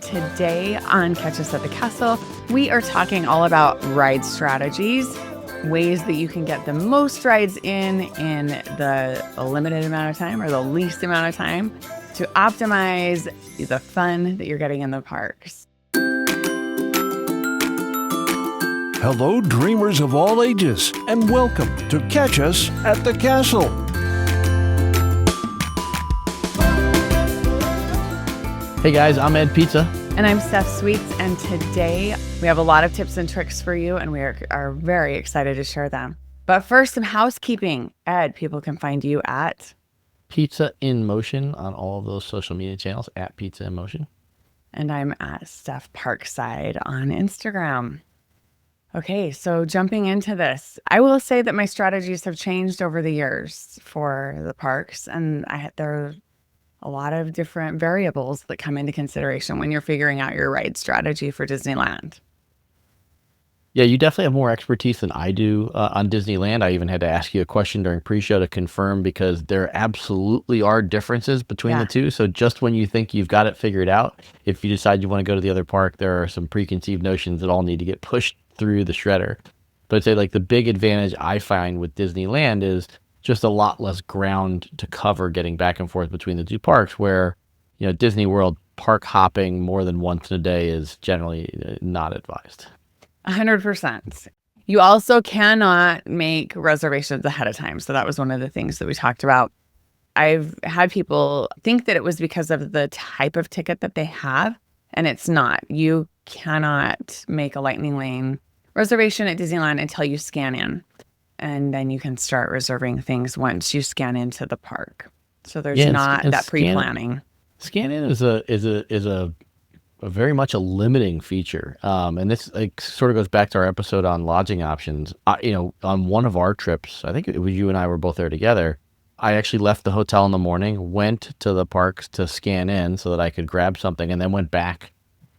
today on Catch Us at the Castle, we are talking all about ride strategies, ways that you can get the most rides in the limited amount of time or the least amount of time to optimize the fun that you're getting in the parks. Hello, dreamers of all ages, and welcome to Catch Us at the Castle. Hey guys, I'm Ed Pizza. And I'm Steph Sweets, and today we have a lot of tips and tricks for you, and we are very excited to share them. But first, some housekeeping. Ed, people can find you at Pizza in Motion on all of those social media channels, at Pizza in Motion. And I'm at Steph Parkside on Instagram. Okay, so jumping into this, I will say that my strategies have changed over the years for the parks, and there are a lot of different variables that come into consideration when you're figuring out your ride strategy for Disneyland. Yeah, you definitely have more expertise than I do on Disneyland. I even had to ask you a question during pre-show to confirm because there absolutely are differences between the two. So just when you think you've got it figured out, if you decide you want to go to the other park, there are some preconceived notions that all need to get pushed through the shredder. But I'd say like the big advantage I find with Disneyland is just a lot less ground to cover getting back and forth between the two parks, where, you know, Disney World park hopping more than once in a day is generally not advised. 100%. You also cannot make reservations ahead of time. So that was one of the things that we talked about. I've had people think that it was because of the type of ticket that they have, and it's not. You cannot make a Lightning Lane reservation at Disneyland until you scan in. And then you can start reserving things once you scan into the park. So there's not that pre-planning. Scan-in is a very much a limiting feature. And this sort of goes back to our episode on lodging options. On one of our trips, I think it was you and I were both there together, I actually left the hotel in the morning, went to the parks to scan in so that I could grab something, and then went back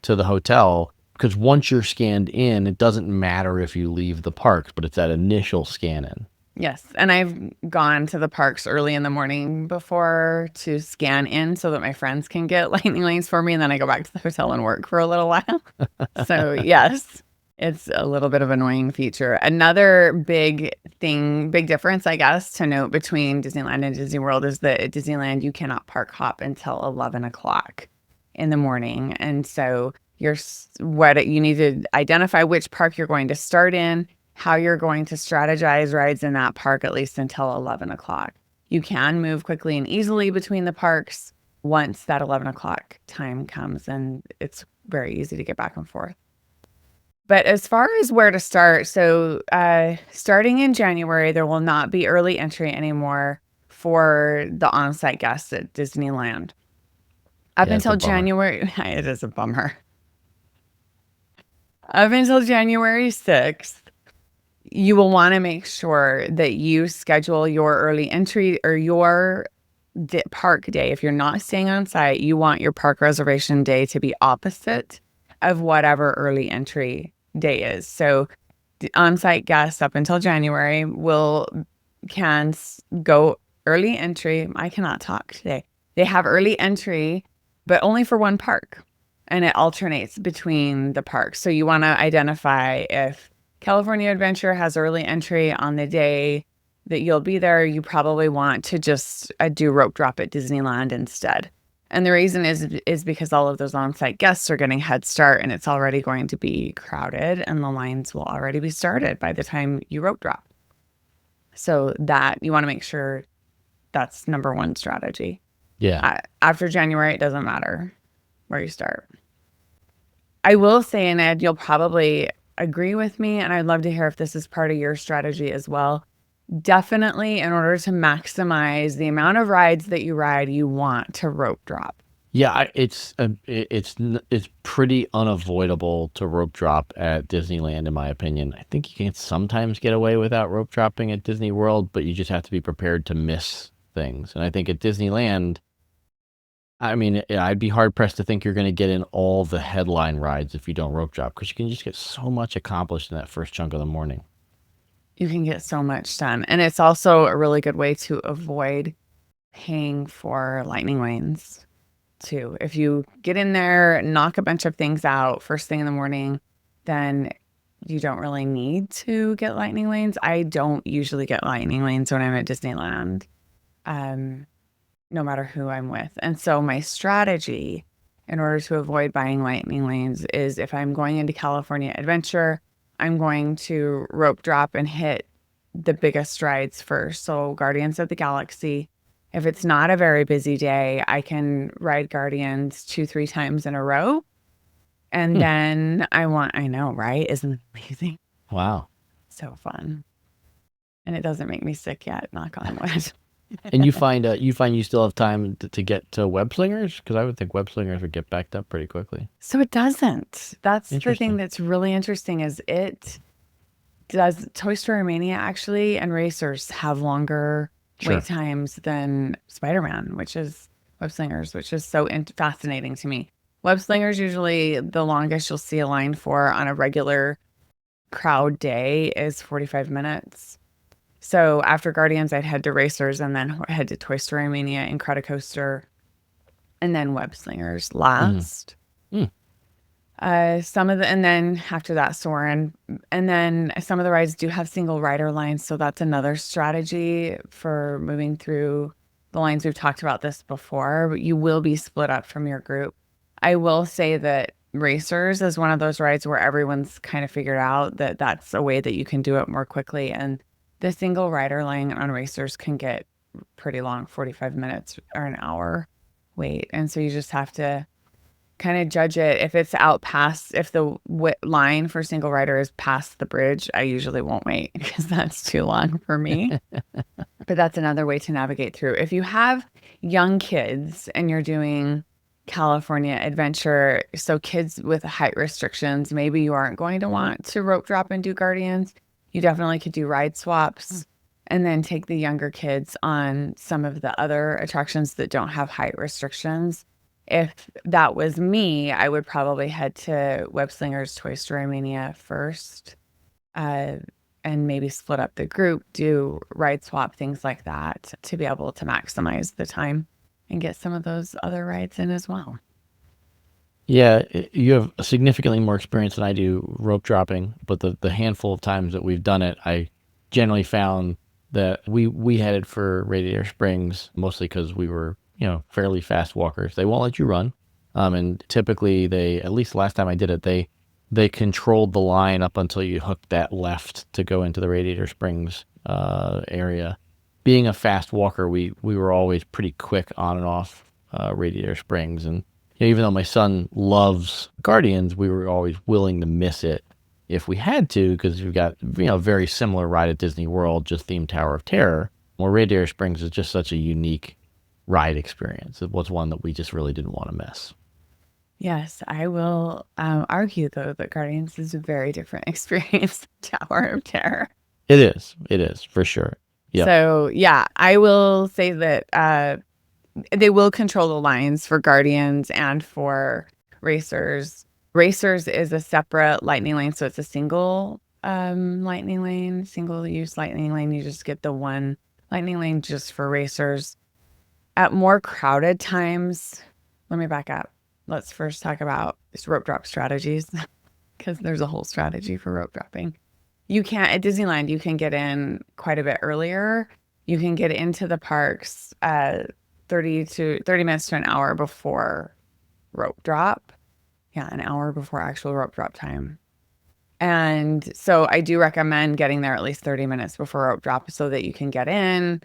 to the hotel. Because once you're scanned in, it doesn't matter if you leave the parks, but it's that initial scan in. Yes. And I've gone to the parks early in the morning before to scan in so that my friends can get Lightning Lanes for me. And then I go back to the hotel and work for a little while. So yes, it's a little bit of an annoying feature. Another big difference, I guess, to note between Disneyland and Disney World is that at Disneyland, you cannot park hop until 11 o'clock in the morning. And so you need to identify which park you're going to start in, how you're going to strategize rides in that park at least until 11 o'clock. You can move quickly and easily between the parks once that 11 o'clock time comes, and it's very easy to get back and forth. But as far as where to start, so starting in January, there will not be early entry anymore for the on-site guests at Disneyland. Up until January, it is a bummer. Up until January 6th, you will want to make sure that you schedule your early entry or your park day. If you're not staying on site, you want your park reservation day to be opposite of whatever early entry day is. So the on-site guests up until January can go early entry. I cannot talk today. They have early entry, but only for one park. And it alternates between the parks. So you want to identify if California Adventure has early entry on the day that you'll be there, you probably want to just do rope drop at Disneyland instead. And the reason is because all of those on-site guests are getting head start, and it's already going to be crowded, and the lines will already be started by the time you rope drop. So that you want to make sure that's number one strategy. Yeah. After January, it doesn't matter where you start. I will say, and Ed, you'll probably agree with me, and I'd love to hear if this is part of your strategy as well. Definitely, in order to maximize the amount of rides that you ride, you want to rope drop. Yeah, it's pretty unavoidable to rope drop at Disneyland, in my opinion. I think you can sometimes get away without rope dropping at Disney World, but you just have to be prepared to miss things. And I think at Disneyland, I mean, I'd be hard-pressed to think you're going to get in all the headline rides if you don't rope drop, because you can just get so much accomplished in that first chunk of the morning. You can get so much done. And it's also a really good way to avoid paying for Lightning Lanes. too. If you get in there, knock a bunch of things out first thing in the morning, then you don't really need to get lightning lanes. I don't usually get lightning lanes when I'm at Disneyland, no matter who I'm with. And so my strategy in order to avoid buying lightning lanes is if I'm going into California Adventure, I'm going to rope drop and hit the biggest rides first. So Guardians of the Galaxy. If it's not a very busy day, I can ride Guardians 2-3 times in a row. And then I know, right? Isn't it amazing? Wow. So fun. And it doesn't make me sick yet, knock on wood. And you find you still have time to get to web slingers? Because I would think web slingers would get backed up pretty quickly. So it doesn't. That's the thing that's really interesting is it does Toy Story Mania actually and Racers have longer wait times than Spider-Man, which is web slingers, which is so fascinating to me. Web slingers usually the longest you'll see a line for on a regular crowd day is 45 minutes. So after Guardians, I'd head to Racers and then head to Toy Story Mania, Incredicoaster, and then Web Slingers last. And then after that, Soarin'. And then some of the rides do have single rider lines. So that's another strategy for moving through the lines. We've talked about this before, but you will be split up from your group. I will say that Racers is one of those rides where everyone's kind of figured out that that's a way that you can do it more quickly. And the single rider line on Racers can get pretty long, 45 minutes or an hour wait. And so you just have to kind of judge it. If it's out past, if the line for single rider is past the bridge, I usually won't wait because that's too long for me. But that's another way to navigate through. If you have young kids and you're doing California Adventure, so kids with height restrictions, maybe you aren't going to want to rope drop and do Guardians. You definitely could do ride swaps and then take the younger kids on some of the other attractions that don't have height restrictions. If that was me, I would probably head to Web Slingers Toy Story Mania first, and maybe split up the group, do ride swap, things like that to be able to maximize the time and get some of those other rides in as well. Yeah, you have significantly more experience than I do rope dropping, but the handful of times that we've done it, I generally found that we headed for Radiator Springs mostly because we were, fairly fast walkers. They won't let you run. And typically at least last time I did it, they controlled the line up until you hooked that left to go into the Radiator Springs area. Being a fast walker, we were always pretty quick on and off Radiator Springs. And even though my son loves Guardians, we were always willing to miss it if we had to, because we've got very similar ride at Disney World, just themed Tower of Terror. Well, Radiator Springs is just such a unique ride experience. It was one that we just really didn't want to miss. Yes, I will argue, though, that Guardians is a very different experience than Tower of Terror. It is, for sure. Yeah. So, yeah, I will say that they will control the lines for Guardians and for Racers. Racers is a separate lightning lane, so it's a single lightning lane, single-use lightning lane. You just get the one lightning lane just for Racers. At more crowded times, let me back up. Let's first talk about rope drop strategies because there's a whole strategy for rope dropping. At Disneyland, you can get in quite a bit earlier. You can get into the parks 30 minutes to an hour before rope drop. Yeah, an hour before actual rope drop time. And so I do recommend getting there at least 30 minutes before rope drop so that you can get in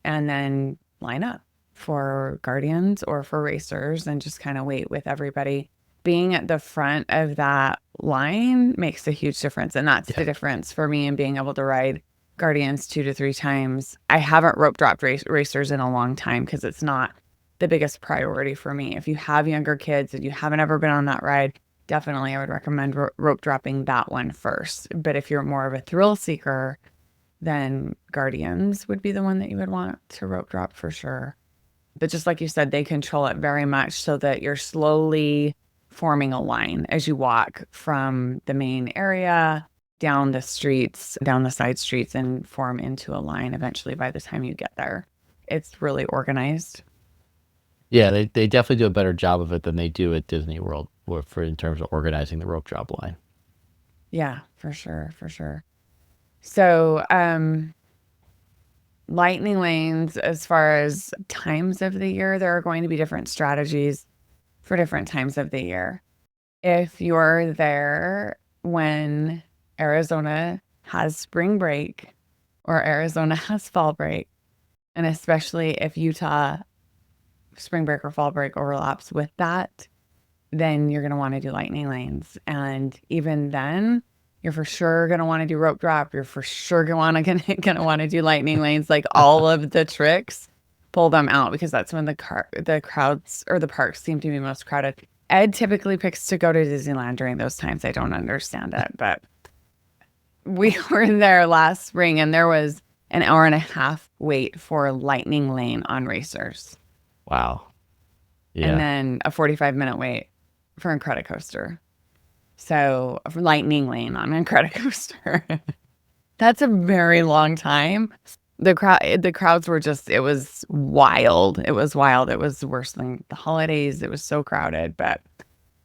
and then line up for Guardians or for Racers and just kind of wait with everybody. Being at the front of that line makes a huge difference. And that's the difference for me in being able to ride Guardians 2 to 3 times. I haven't rope dropped Racers in a long time because it's not the biggest priority for me. If you have younger kids and you haven't ever been on that ride, definitely I would recommend rope dropping that one first. But if you're more of a thrill seeker, then Guardians would be the one that you would want to rope drop for sure. But just like you said, they control it very much so that you're slowly forming a line as you walk from the main area down the streets, down the side streets, and form into a line eventually by the time you get there. It's really organized. Yeah, they definitely do a better job of it than they do at Disney World for in terms of organizing the rope drop line. Yeah, for sure, for sure. So, lightning lanes, as far as times of the year, there are going to be different strategies for different times of the year. If you're there when Arizona has spring break or Arizona has fall break, and especially if Utah spring break or fall break overlaps with that, then you're going to want to do lightning lanes. And even then, you're for sure going to want to do rope drop. You're for sure going to want to do lightning lanes, like all of the tricks, pull them out because that's when the crowds or the parks seem to be most crowded. Ed typically picks to go to Disneyland during those times. I don't understand it, but we were there last spring and there was an hour and a half wait for a lightning lane on racers. Wow. Yeah. And then a 45-minute wait for Incredicoaster. So lightning lane on Incredicoaster. That's a very long time. The crowds were just, it was wild. It was wild. It was worse than the holidays. It was so crowded. But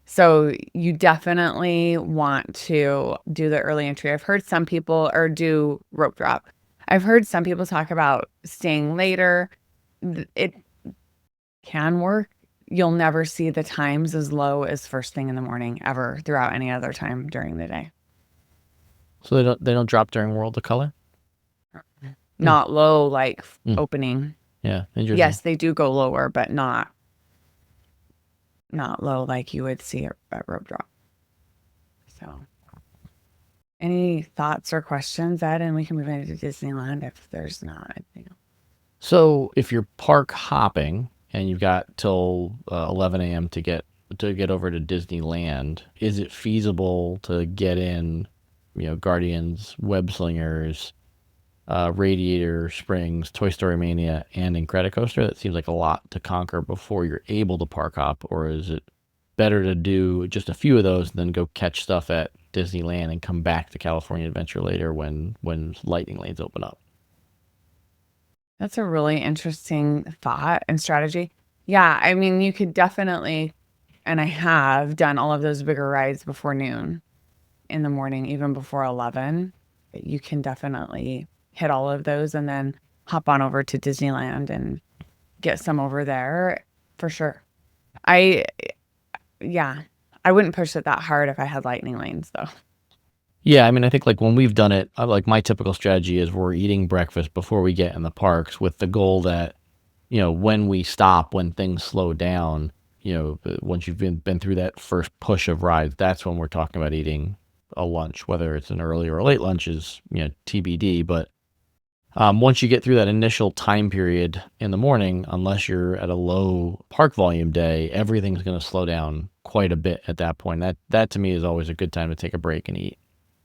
so you definitely want to do the early entry. I've heard some people, or do rope drop. I've heard some people talk about staying later. It can work. You'll never see the times as low as first thing in the morning ever throughout any other time during the day. So they don't drop during World of Color? Not low like opening. Yeah, interesting. Yes, they do go lower, but not low like you would see at rope drop. So, any thoughts or questions, Ed? And we can move into Disneyland if there's not anything else. So if you're park hopping and you've got till 11 a.m. to get over to Disneyland, is it feasible to get in, Guardians, Web Slingers, Radiator Springs, Toy Story Mania, and Incredicoaster? That seems like a lot to conquer before you're able to park hop, or is it better to do just a few of those and then go catch stuff at Disneyland and come back to California Adventure later when lightning lanes open up? That's a really interesting thought and strategy. Yeah, I mean, you could definitely, and I have done all of those bigger rides before noon in the morning, even before 11. You can definitely hit all of those and then hop on over to Disneyland and get some over there for sure. I wouldn't push it that hard if I had lightning lanes though. Yeah, I mean, I think like when we've done it, like my typical strategy is we're eating breakfast before we get in the parks with the goal that, when we stop, when things slow down, once you've been through that first push of rides, that's when we're talking about eating a lunch, whether it's an early or a late lunch is, TBD. But once you get through that initial time period in the morning, unless you're at a low park volume day, everything's going to slow down quite a bit at that point. That to me is always a good time to take a break and eat.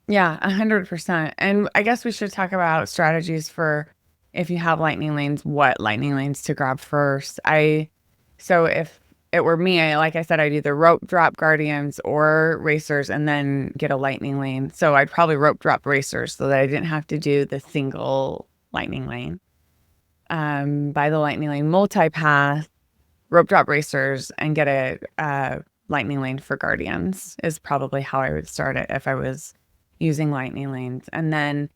Yeah, 100%. And I guess we should talk about strategies for if you have lightning lanes, what lightning lanes to grab first. So if it were me, like I said, I'd either rope drop Guardians or Racers and then get a lightning lane. So I'd probably rope drop Racers so that I didn't have to do the single lightning lane. Buy the lightning lane multi-path, rope drop Racers, and get a lightning lane for Guardians is probably how I would start it if I was using lightning lanes, and then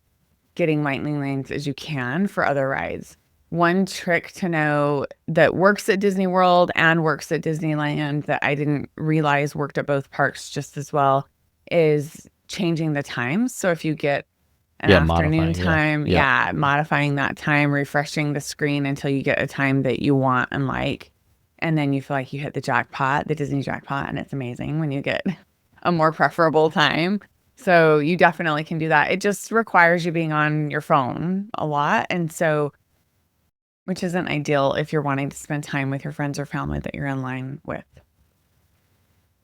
getting lightning lanes as you can for other rides. One trick to know that works at Disney World and works at Disneyland that I didn't realize worked at both parks just as well is changing the times. So if you get an afternoon time, modifying that time, refreshing the screen until you get a time that you want and like, and then you feel like you hit the jackpot, the Disney jackpot, and it's amazing when you get a more preferable time. So you definitely can do that. It just requires you being on your phone a lot. And so, which isn't ideal if you're wanting to spend time with your friends or family that you're in line with.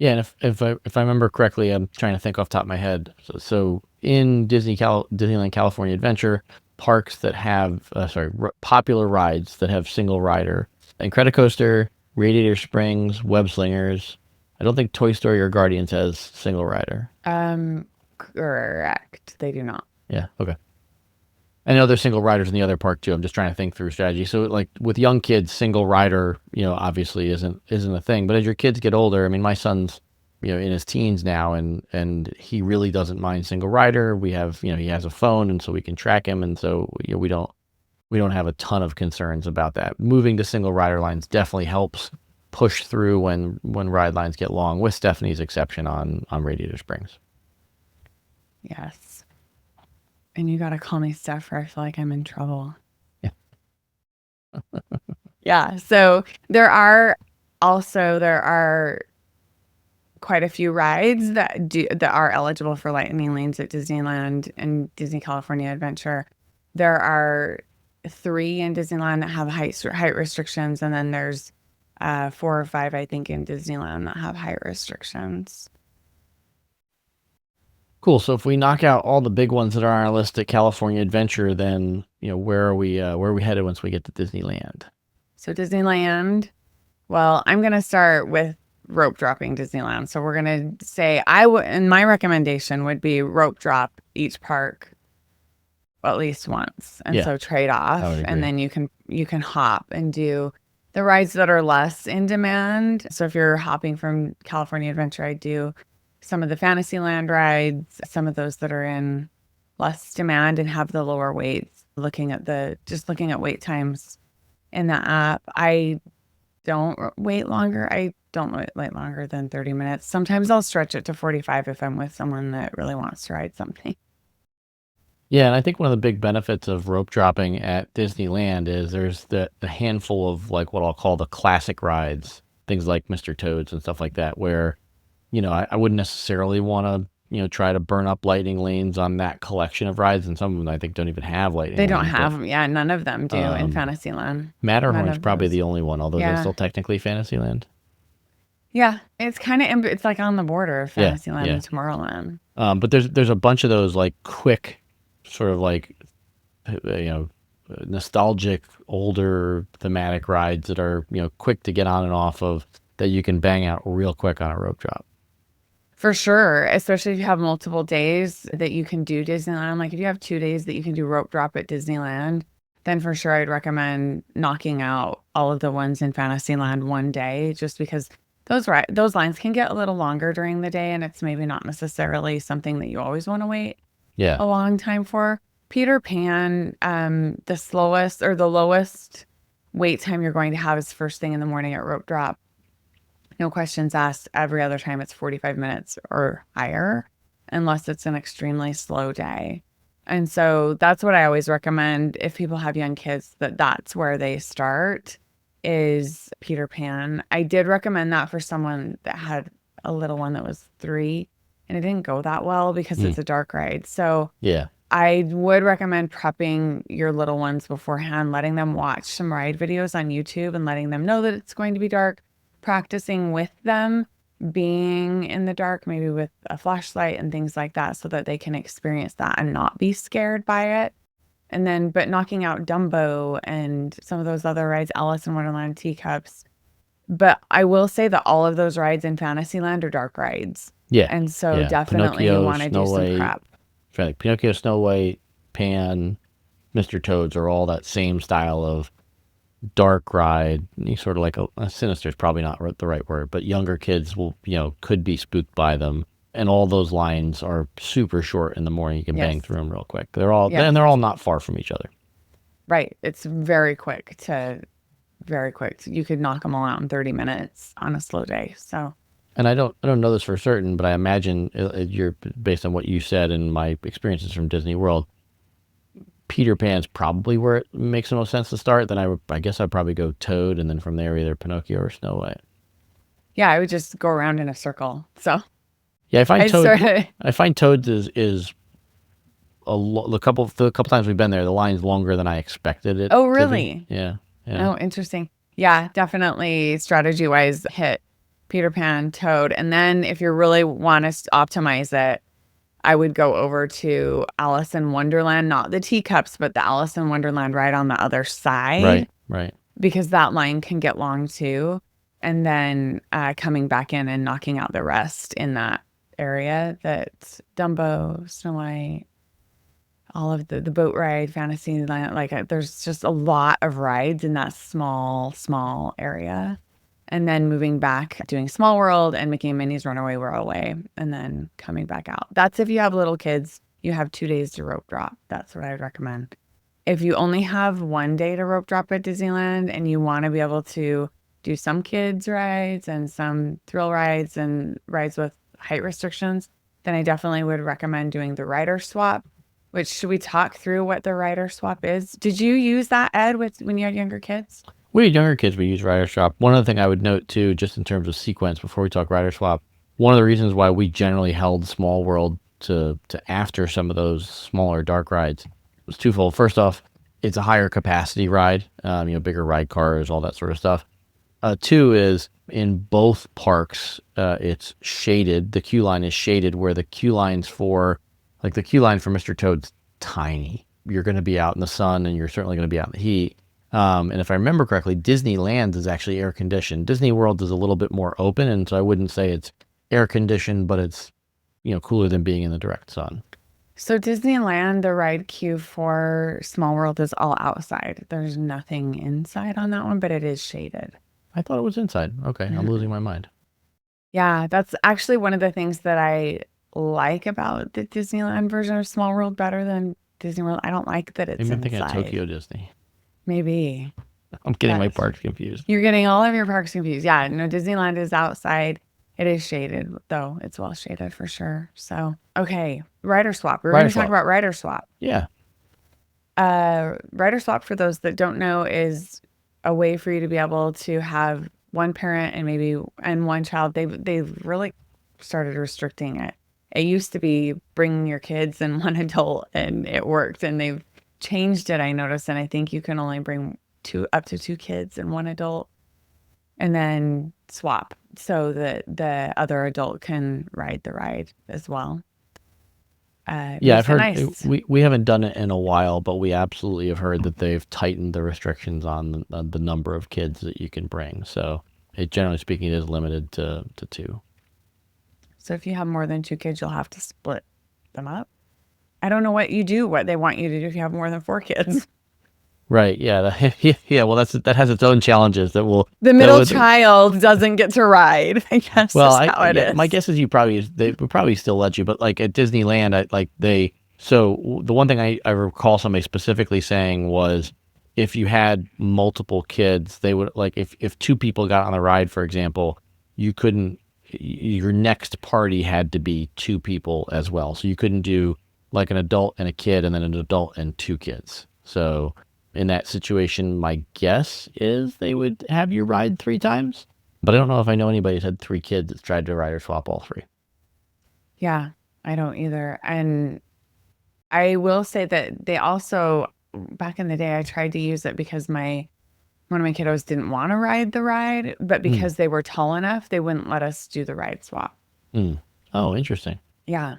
Yeah, and if I remember correctly, I'm trying to think off the top of my head. So in Disneyland California Adventure, parks that have popular rides that have single rider, Incredicoaster, Radiator Springs, Web Slingers. I don't think Toy Story or Guardians has single rider. Correct. They do not. Yeah. Okay. I know there's single riders in the other park too. I'm just trying to think through strategy. So like with young kids, single rider, obviously isn't a thing. But as your kids get older, I mean, my son's, in his teens now, and he really doesn't mind single rider. We have, he has a phone, and so we can track him, and so we don't have a ton of concerns about that. Moving to single rider lines definitely helps push through when ride lines get long, with Stephanie's exception on Radiator Springs. Yes. And you got to call me Steph, or I feel like I'm in trouble. Yeah. Yeah. So there are quite a few rides that are eligible for lightning lanes at Disneyland and Disney California Adventure. There are 3 in Disneyland that have height restrictions, and then there's 4 or 5, I think, in Disneyland that have height restrictions. Cool. So if we knock out all the big ones that are on our list at California Adventure, then where are we headed once we get to Disneyland? So Disneyland, well, I'm gonna start with rope dropping Disneyland. So we're gonna say and my recommendation would be rope drop each park at least once, and so trade off, and then you can hop and do the rides that are less in demand. So if you're hopping from California Adventure, I do some of the Fantasyland rides, some of those that are in less demand and have the lower weights. Looking at wait times in the app, I don't wait longer. I don't wait longer than 30 minutes. Sometimes I'll stretch it to 45 if I'm with someone that really wants to ride something. Yeah, and I think one of the big benefits of rope dropping at Disneyland is there's the handful of like what I'll call the classic rides, things like Mr. Toad's and stuff like that, where, I wouldn't necessarily want to, try to burn up lightning lanes on that collection of rides, and some of them I think don't even have lightning They don't lanes, have them. Yeah, none of them do in Fantasyland. Matterhorn's probably the only one, although they're still technically Fantasyland. Yeah, it's kind of it's like on the border of Fantasyland and Tomorrowland. But there's a bunch of those like quick, sort of like, nostalgic, older thematic rides that are, quick to get on and off of, that you can bang out real quick on a rope drop. For sure, especially if you have multiple days that you can do Disneyland. Like if you have 2 days that you can do rope drop at Disneyland, then for sure I'd recommend knocking out all of the ones in Fantasyland one day, just because those lines can get a little longer during the day, and it's maybe not necessarily something that you always want to wait a long time for. Peter Pan, the slowest or the lowest wait time you're going to have is first thing in the morning at rope drop. No questions asked. Every other time it's 45 minutes or higher, unless it's an extremely slow day. And so that's what I always recommend if people have young kids, that's where they start, is Peter Pan. I did recommend that for someone that had a little one that was 3, and it didn't go that well because it's a dark ride. So I would recommend prepping your little ones beforehand, letting them watch some ride videos on YouTube and letting them know that it's going to be dark, practicing with them being in the dark, maybe with a flashlight and things like that, so that they can experience that and not be scared by it. And then, but knocking out Dumbo and some of those other rides, Alice in Wonderland, Teacups. But I will say that all of those rides in Fantasyland are dark rides. Yeah. And so definitely you want to do some prep. Like Pinocchio, Snow White, Pan, Mr. Toad's are all that same style of dark ride. You sort of like a sinister is probably not the right word, but younger kids will, could be spooked by them. And all those lines are super short in the morning. You can bang through them real quick. They're all not far from each other. Right. It's very quick. You could knock them all out in 30 minutes on a slow day. So. And I don't know this for certain, but I imagine you're based on what you said and my experiences from Disney World, Peter Pan's probably where it makes the most sense to start. Then I guess I'd probably go Toad, and then from there either Pinocchio or Snow White. Yeah, I would just go around in a circle. So. Yeah, I find Toad's is the couple times we've been there, the line's longer than I expected it. Oh, really? Yeah. Oh, interesting. Yeah, definitely strategy wise hit Peter Pan, Toad. And then if you really want to optimize it, I would go over to Alice in Wonderland, not the Teacups, but the Alice in Wonderland ride on the other side. Right. Because that line can get long too. And then coming back in and knocking out the rest in that area, that Dumbo, Snow White, all of the boat ride, Fantasyland. Like there's just a lot of rides in that small area. And then moving back, doing Small World and Mickey and Minnie's Runaway Railway, and then coming back out. That's if you have little kids, you have 2 days to rope drop. That's what I would recommend. If you only have 1 day to rope drop at Disneyland and you want to be able to do some kids rides and some thrill rides and rides with height restrictions, then I definitely would recommend doing the rider swap. Which, should we talk through what the rider swap is? Did you use that, Ed, when you had younger kids? We had younger kids, we use rider swap. One other thing I would note too, just in terms of sequence before we talk rider swap, one of the reasons why we generally held Small World to after some of those smaller dark rides was twofold. First off, it's a higher capacity ride, bigger ride cars, all that sort of stuff. Two is in both parks, it's shaded. The queue line is shaded, where the queue line for Mr. Toad's tiny. You're going to be out in the sun, and you're certainly going to be out in the heat. And if I remember correctly, Disneyland is actually air conditioned. Disney World is a little bit more open, and so I wouldn't say it's air conditioned, but it's cooler than being in the direct sun. So Disneyland, the ride queue for Small World is all outside. There's nothing inside on that one, but it is shaded. I thought it was inside. Okay, I'm losing my mind. Yeah, that's actually one of the things that I like about the Disneyland version of Small World better than Disney World. I don't like that it's Maybe I'm inside. thinking of Tokyo Disney. Maybe. I'm getting my parks confused. You're getting all of your parks confused. Yeah, no, Disneyland is outside. It is shaded, though. It's well shaded for sure. So, okay, rider swap. We're going to talk about rider swap. Yeah. Rider swap, for those that don't know, is a way for you to be able to have one parent and one child. They've really started restricting it. It used to be bringing your kids and one adult, and it worked. And they've changed it, I noticed. And I think you can only bring up to 2 kids and 1 adult, and then swap so that the other adult can ride the ride as well. Yeah, I've heard. Nice. We haven't done it in a while, but we absolutely have heard that they've tightened the restrictions on the number of kids that you can bring. So, generally speaking, it is limited to 2. So if you have more than 2 kids, you'll have to split them up. I don't know what they want you to do if you have more than 4 kids. Right. Yeah. Yeah. Well, that has its own challenges. The middle child doesn't get to ride. I guess. Well, that's how it is. My guess is they would probably still let you, but like at Disneyland, so the one thing I recall somebody specifically saying was, if you had multiple kids, they would, like, if 2 people got on the ride, for example, you couldn't. Your next party had to be 2 people as well. So you couldn't do like an adult and a kid and then an adult and 2 kids. So in that situation, my guess is they would have you ride 3 times. But I don't know if I know anybody who's had 3 kids that's tried to ride or swap all 3. Yeah, I don't either. And I will say that they also, back in the day, I tried to use it because one of my kiddos didn't want to ride the ride, but because they were tall enough, they wouldn't let us do the ride swap. Oh, interesting. Yeah.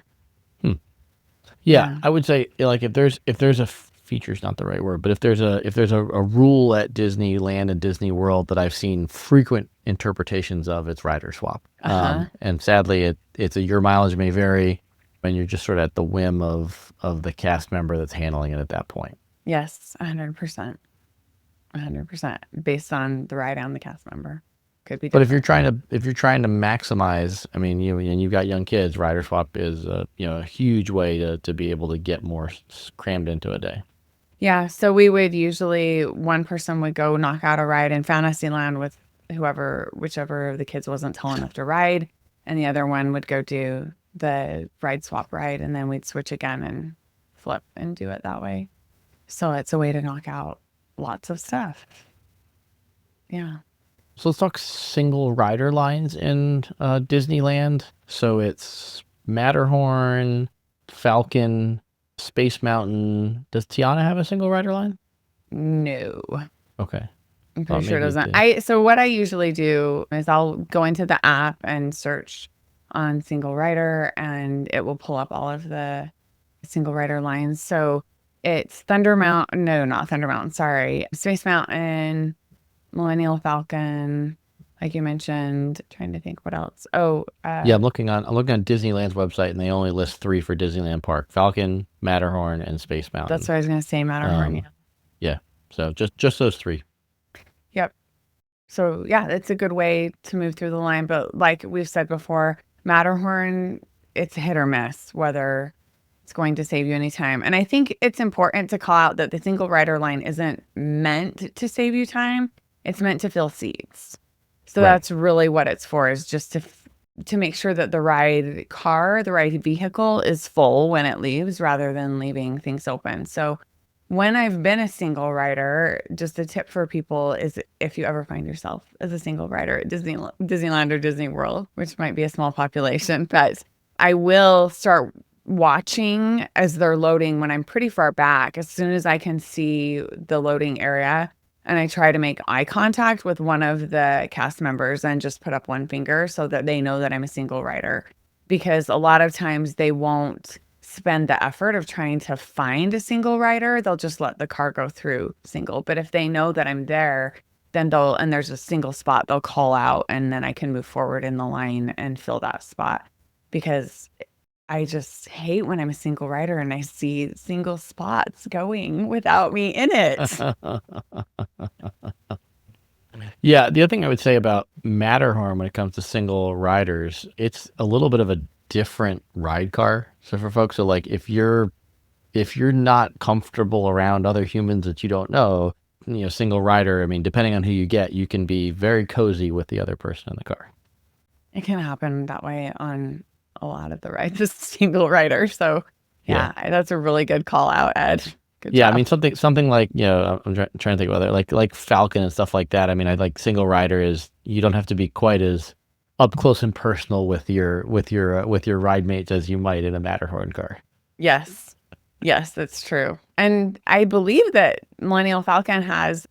Yeah, I would say, like, if there's a feature's not the right word, but if there's a rule at Disneyland and Disney World that I've seen frequent interpretations of, it's rider swap. And sadly, your mileage may vary, and you're just sort of at the whim of the cast member that's handling it at that point. Yes, 100%. 100% based on the ride and the cast member. Could be different. But if you're trying to maximize, I mean, you've got young kids, rider swap is a huge way to be able to get more crammed into a day. Yeah, so we would usually, one person would go knock out a ride in Fantasyland with whichever of the kids wasn't tall enough to ride, and the other one would go do the ride swap ride, and then we'd switch again and flip and do it that way. So it's a way to knock out lots of stuff. Yeah. So let's talk single rider lines in Disneyland. So it's Matterhorn, Falcon, Space Mountain. Does Tiana have a single rider line? No. Okay. I'm pretty sure it doesn't. So what I usually do is I'll go into the app and search on single rider, and it will pull up all of the single rider lines. So it's Thunder Mountain. No, not Thunder Mountain. Sorry. Space Mountain, Millennium Falcon, like you mentioned. Trying to think what else. Oh, Yeah, I'm looking on Disneyland's website, and they only list three for Disneyland Park: Falcon, Matterhorn, and Space that's Mountain. what I was gonna say. Matterhorn. Um, Yeah. yeah, so just those three. Yep. So yeah, it's a good way to move through the line. But like we've said before, Matterhorn, it's hit or miss whether it's going to save you any time. And I think it's important to call out that the single rider line isn't meant to save you time. It's meant to fill seats. So Right. that's really what it's for, is just to make sure that the ride vehicle is full when it leaves rather than leaving things open. So when I've been a single rider, just a tip for people is if you ever find yourself as a single rider at Disneyland or Disney World, which might be a small population, but I will start watching as they're loading when I'm pretty far back, as soon as I can see the loading area. And I try to make eye contact with one of the cast members and just put up one finger so that they know that I'm a single rider. Because a lot of times they won't spend the effort of trying to find a single rider. They'll just let the car go through single. But if they know that I'm there, then and there's a single spot, they'll call out and then I can move forward in the line and fill that spot. Because I just hate when I'm a single rider and I see single spots going without me in it. Yeah, the other thing I would say about Matterhorn when it comes to single riders, it's a little bit of a different ride car. So for folks who like, if you're not comfortable around other humans that you don't know, single rider, I mean, depending on who you get, you can be very cozy with the other person in the car. It can happen that way on a lot of the rides as a single rider. So yeah, that's a really good call out, Ed. Good Yeah, I job. mean something like I'm trying to think about it, like Falcon and stuff like that. I mean, I like single rider is you don't have to be quite as up close and personal with your ride mates as you might in a Matterhorn car. Yes. Yes, that's true. And I believe that Millennium Falcon has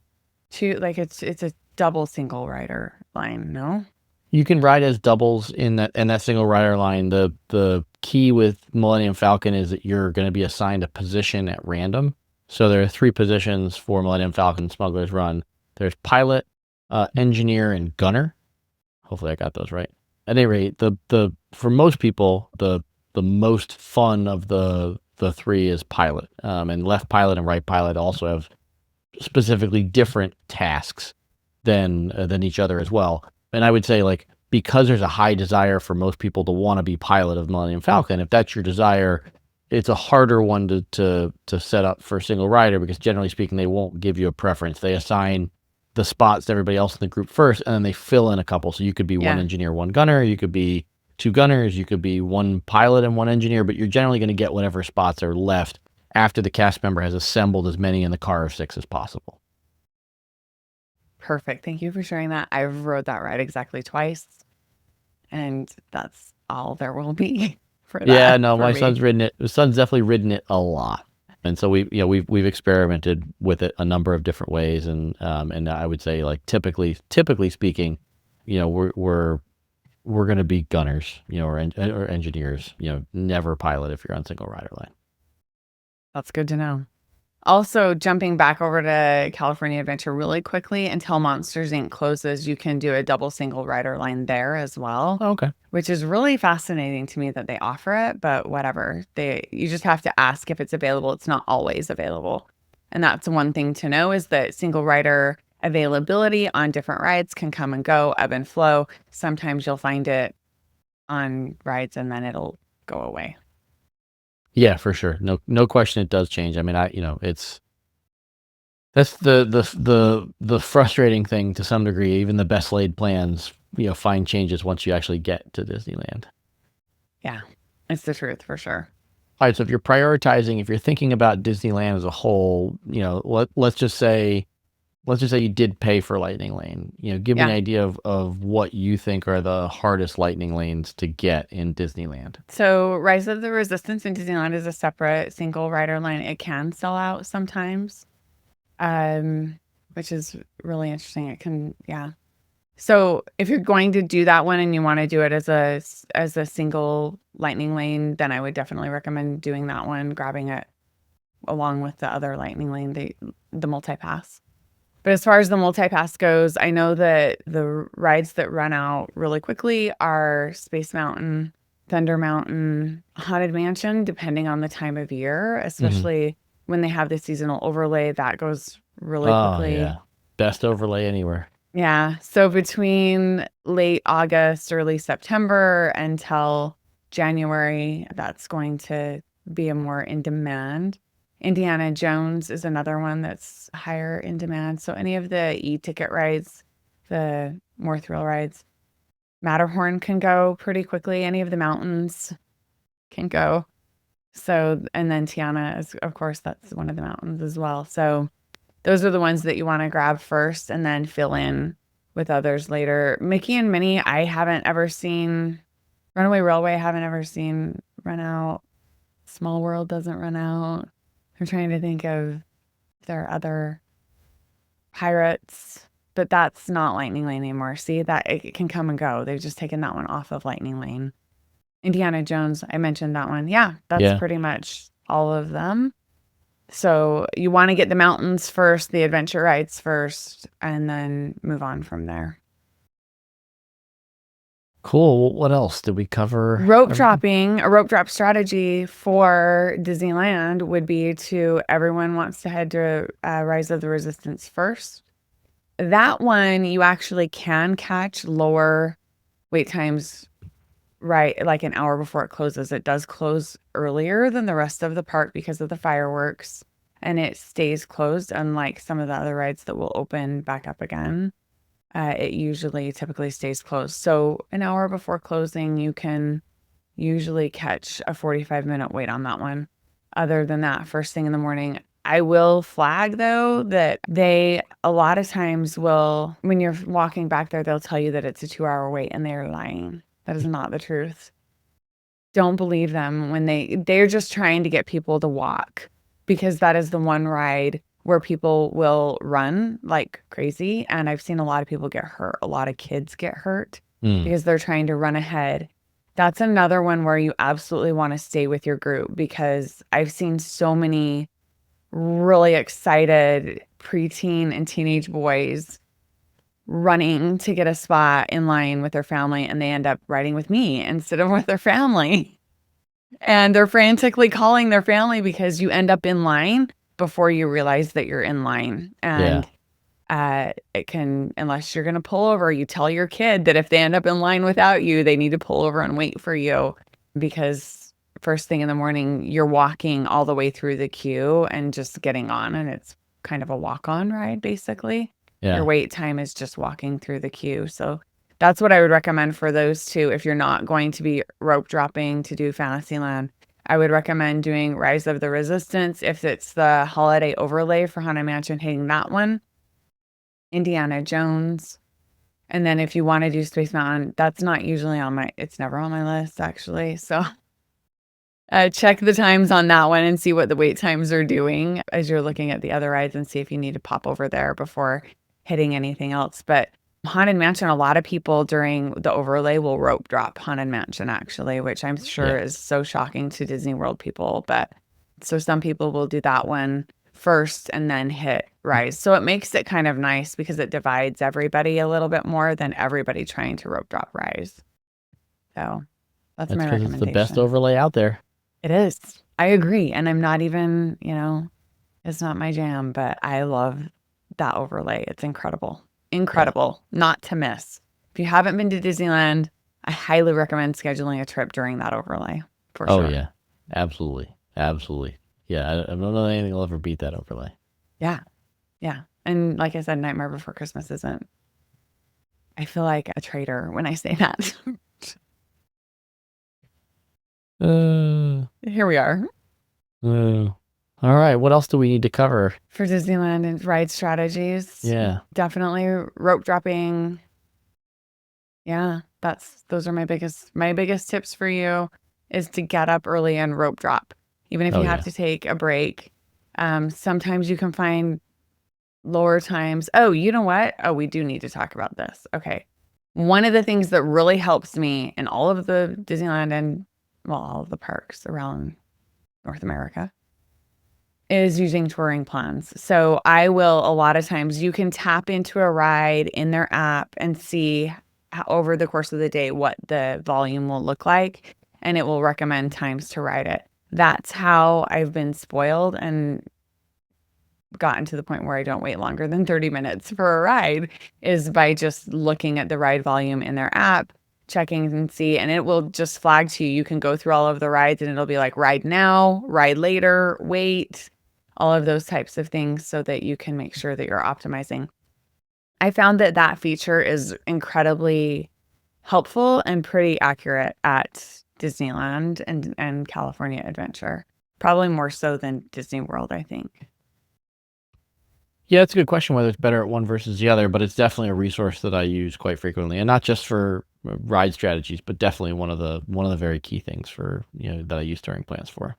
two, like it's a double single rider line, no? You can ride as doubles in that single rider line. The key with Millennium Falcon is that you're going to be assigned a position at random. So there are three positions for Millennium Falcon Smuggler's Run. There's pilot, engineer, and gunner. Hopefully I got those right. At any rate, the for most people, the most fun of the three is pilot. And left pilot and right pilot also have specifically different tasks than each other as well. And I would say, like, because there's a high desire for most people to want to be pilot of Millennium Falcon, if that's your desire, it's a harder one to set up for a single rider because generally speaking, they won't give you a preference. They assign the spots to everybody else in the group first, and then they fill in a couple. So you could be one engineer, one gunner. You could be two gunners. You could be one pilot and one engineer, but you're generally going to get whatever spots are left after the cast member has assembled as many in the car of six as possible. Perfect. Thank you for sharing that. I've rode that ride exactly twice, and that's all there will be for that. Yeah, no, for my me. son's ridden it. My son's definitely ridden it a lot, and so we've experimented with it a number of different ways, and I would say, like, typically speaking, we're going to be gunners, or engineers, never pilot if you're on single rider line. That's good to know. Also, jumping back over to California Adventure really quickly, until Monsters Inc. closes, you can do a double single rider line there as well. Oh, okay. Which is really fascinating to me that they offer it, but whatever. You just have to ask if it's available. It's not always available. And that's one thing to know, is that single rider availability on different rides can come and go, ebb and flow. Sometimes you'll find it on rides and then it'll go away. Yeah, for sure. No question, it does change. I mean, that's the frustrating thing to some degree. Even the best laid plans, find changes once you actually get to Disneyland. Yeah, it's the truth for sure. All right, so if you're thinking about Disneyland as a whole, let's just say you did pay for Lightning Lane. Give me an idea of what you think are the hardest Lightning Lanes to get in Disneyland. So Rise of the Resistance in Disneyland is a separate single rider line. It can sell out sometimes, which is really interesting. It can, yeah. So if you're going to do that one and you want to do it as a single Lightning Lane, then I would definitely recommend doing that one, grabbing it along with the other Lightning Lane, the multi-pass. But as far as the multi-pass goes, I know that the rides that run out really quickly are Space Mountain, Thunder Mountain, Haunted Mansion, depending on the time of year, Hmm. especially when they have the seasonal overlay, that goes really Oh quickly. yeah, best overlay anywhere. Yeah. So between late August, early September until January, that's going to be a more in demand. Indiana Jones is another one that's higher in demand. So any of the e-ticket rides, the more thrill rides, Matterhorn can go pretty quickly. Any of the mountains can go. So, and then Tiana is, of course, that's one of the mountains as well. So those are the ones that you want to grab first and then fill in with others later. Mickey and Minnie, I haven't ever seen. Runaway Railway, I haven't ever seen run out. Small World doesn't run out. I'm trying to think of if there are other pirates, but that's not Lightning Lane anymore. See, that it can come and go. They've just taken that one off of Lightning Lane. Indiana Jones, I mentioned that one. Yeah, that's Yeah. pretty much all of them. So you want to get the mountains first, the adventure rides first, and then move on from there. Cool. What else did we cover? Rope Everything? dropping, a rope drop strategy for Disneyland would be to everyone wants to head to Rise of the Resistance first. That one you actually can catch lower wait times, right? Like an hour before it closes. It does close earlier than the rest of the park because of the fireworks, and it stays closed, unlike some of the other rides that will open back up again. It usually typically stays closed. So an hour before closing, you can usually catch a 45-minute wait on that one. Other than that, first thing in the morning, I will flag though that they a lot of times will, when you're walking back there, they'll tell you that it's a 2-hour wait and they're lying. That is not the truth. Don't believe them when they're just trying to get people to walk, because that is the one ride where people will run like crazy. And I've seen a lot of people get hurt. A lot of kids get hurt Mm. because they're trying to run ahead. That's another one where you absolutely want to stay with your group, because I've seen so many really excited preteen and teenage boys running to get a spot in line with their family, and they end up riding with me instead of with their family. And they're frantically calling their family because you end up in line before you realize that you're in line. Yeah. And it can, unless you're going to pull over, you tell your kid that if they end up in line without you, they need to pull over and wait for you, because first thing in the morning, you're walking all the way through the queue and just getting on. And it's kind of a walk-on ride, basically. Your Yeah. wait time is just walking through the queue. So that's what I would recommend for those two. If you're not going to be rope dropping to do Fantasyland, I would recommend doing Rise of the Resistance if it's the holiday overlay for Haunted Mansion, hitting that one. Indiana Jones. And then if you want to do Space Mountain, that's not usually on my, it's never on my list actually. So check the times on that one and see what the wait times are doing as you're looking at the other rides, and see if you need to pop over there before hitting anything else. But Haunted Mansion, a lot of people during the overlay will rope drop Haunted Mansion actually, which I'm sure Yeah. is so shocking to Disney World people. But so some people will do that one first and then hit Rise. So it makes it kind of nice because it divides everybody a little bit more than everybody trying to rope drop Rise. So that's That's my because it's the best recommendation. overlay out there. It is. I agree. And I'm not even, it's not my jam, but I love that overlay. It's incredible. Yeah. Incredible. Not to miss. If you haven't been to Disneyland, I highly recommend scheduling a trip during that overlay for Oh sure. yeah. Absolutely. Absolutely. Yeah. I don't know anything will ever beat that overlay. Yeah. Yeah. And like I said, Nightmare Before Christmas isn't, I feel like a traitor when I say that. Here we are. All right. What else do we need to cover? For Disneyland and ride strategies. Yeah. Definitely rope dropping. Yeah, those are my biggest tips for you, is to get up early and rope drop. Even if Oh you have yeah. to take a break. Sometimes you can find lower times. Oh, you know what? Oh, we do need to talk about this. Okay. One of the things that really helps me in all of the Disneyland and, well, all of the parks around North America is using touring plans. So I will, a lot of times, you can tap into a ride in their app and see over the course of the day what the volume will look like, and it will recommend times to ride it. That's how I've been spoiled and gotten to the point where I don't wait longer than 30 minutes for a ride, is by just looking at the ride volume in their app, checking and see, and it will just flag to you. You can go through all of the rides and it'll be like ride now, ride later, wait, all of those types of things, so that you can make sure that you're optimizing. I found that that feature is incredibly helpful and pretty accurate at Disneyland and California Adventure. Probably more so than Disney World, I think. Yeah, it's a good question whether it's better at one versus the other, but it's definitely a resource that I use quite frequently, and not just for ride strategies, but definitely one of the very key things for, that I use touring plans for.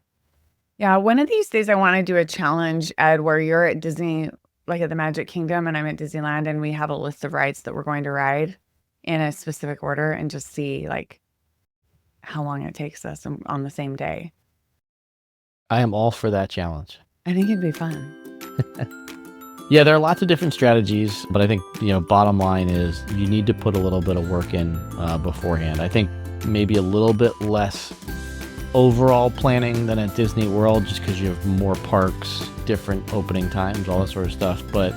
Yeah, one of these days I want to do a challenge, Ed, where you're at Disney, like at the Magic Kingdom, and I'm at Disneyland, and we have a list of rides that we're going to ride in a specific order, and just see like how long it takes us on the same day. I am all for that challenge. I think it'd be fun. Yeah, there are lots of different strategies, but I think, bottom line is you need to put a little bit of work in beforehand. I think maybe a little bit less overall planning than at Disney World, just because you have more parks, different opening times, all that sort of stuff. But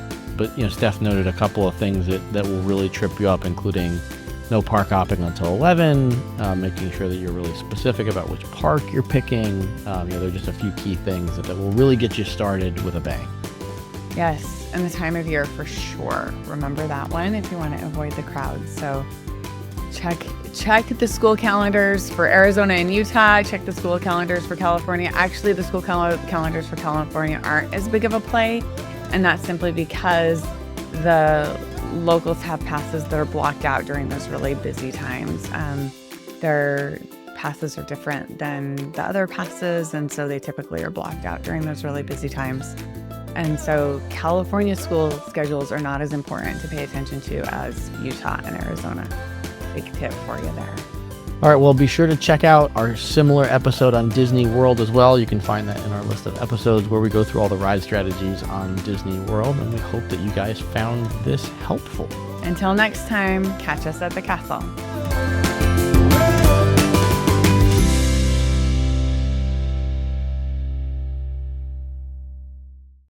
Steph noted a couple of things that will really trip you up, including no park hopping until 11, making sure that you're really specific about which park you're picking. There are just a few key things that will really get you started with a bang. Yes, and the time of year for sure. Remember that one if you want to avoid the crowds. So check the school calendars for Arizona and Utah. Check the school calendars for California. Actually, the school calendars for California aren't as big of a play, and that's simply because the locals have passes that are blocked out during those really busy times. Their passes are different than the other passes, and so they typically are blocked out during those really busy times. And so California school schedules are not as important to pay attention to as Utah and Arizona. Big tip for you there. All right, well, be sure to check out our similar episode on Disney World as well. You can find that in our list of episodes where we go through all the ride strategies on Disney World, and we hope that you guys found this helpful. Until next time, catch us at the castle.